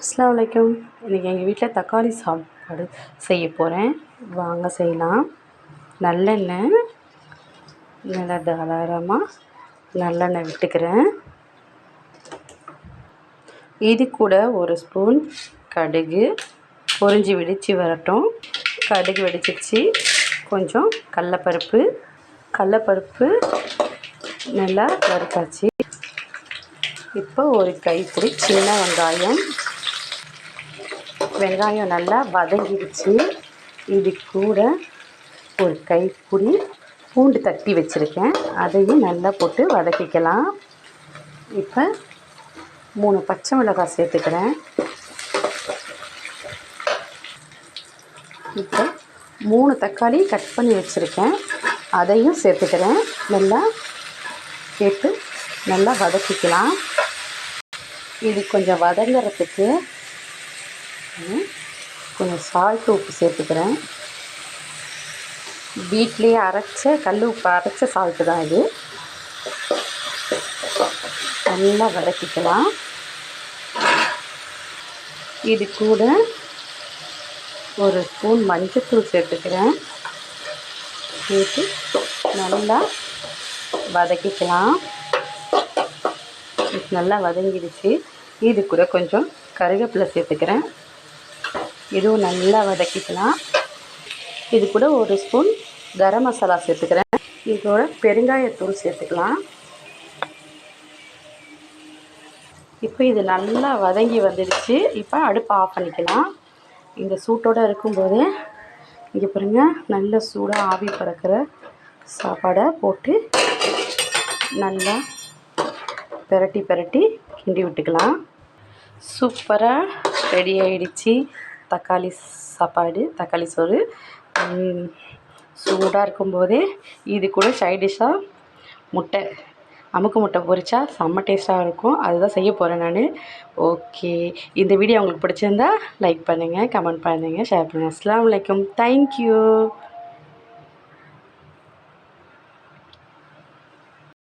அஸ்ஸலாமு அலைக்கும். இன்றைக்கி எங்கள் வீட்டில் தக்காளி சாப்பாடு செய்ய போகிறேன். வாங்க செய்யலாம். நல்லெண்ணெய் நல்லா தாராளமாக நல்லெண்ணெய் விட்டுக்கிறேன். இது கூட ஒரு ஸ்பூன் கடுகு பொரிஞ்சு வெடித்து வரட்டும். கடுகு வெடிச்சிருச்சு. கொஞ்சம் கடலப்பருப்பு நல்லா வறுத்தாச்சு. இப்போ ஒரு கைப்பிடி சின்ன வெங்காயம் நல்லா வதங்கிடுச்சு. இது கூட ஒரு கைப்பிடி பூண்டு தட்டி வச்சுருக்கேன், அதையும் நல்லா போட்டு வதக்கிக்கலாம். இப்போ 3 பச்சை மிளகாய் சேர்த்துக்கிறேன். இப்போ 3 தக்காளி கட் பண்ணி வச்சுருக்கேன், அதையும் சேர்த்துக்கிறேன். நல்லா சேர்த்து நல்லா வதக்கிக்கலாம். இது கொஞ்சம் வதங்கிறதுக்கு கொஞ்சம் சால்ட் உப்பு சேர்த்துக்கிறேன். வீட்டிலேயே கல் உப்பு அரைச்ச சால்ட்டு தான் இது. நல்லா வதக்கிக்கலாம். இது கூட ஒரு ஸ்பூன் மஞ்சள்தூள் சேர்த்துக்கிறேன். சேர்த்து நல்லா வதக்கிக்கலாம். நல்லா வதங்கிடுச்சு. இது கூட கொஞ்சம் கருவேப்பிலை சேர்த்துக்கிறேன். இதுவும் நல்லா வதக்கிக்கலாம். இது கூட ஒரு ஸ்பூன் கரம் மசாலா சேர்த்துக்கிறேன். இதோட பெருங்காயத்தூள் சேர்த்துக்கலாம். இப்போ இது நல்லா வதங்கி வந்துடுச்சு. இப்போ அடுப்பை ஆஃப் பண்ணிக்கலாம். இந்த சூட்டோடு இருக்கும்போது இங்கே பாருங்கள், நல்ல சூடாக ஆவி பறக்கிற சாப்பாடை போட்டு நல்லா பெரட்டி கிண்டி விட்டுக்கலாம். சூப்பராக ரெடி ஆகிடுச்சு தக்காளி சோறு. சூடாக இருக்கும்போதே இது கூட சைட் டிஷ்ஷாக அமுக்கு முட்டை பொரிச்சா செம்ம டேஸ்ட்டாக இருக்கும். அதுதான் செய்ய போகிறேன் நான். ஓகே, இந்த வீடியோ உங்களுக்கு பிடிச்சிருந்தா லைக் பண்ணுங்கள், கமெண்ட் பண்ணுங்கள், ஷேர் பண்ணுங்கள். அஸ்ஸலாமு அலைக்கும். தேங்க்யூ.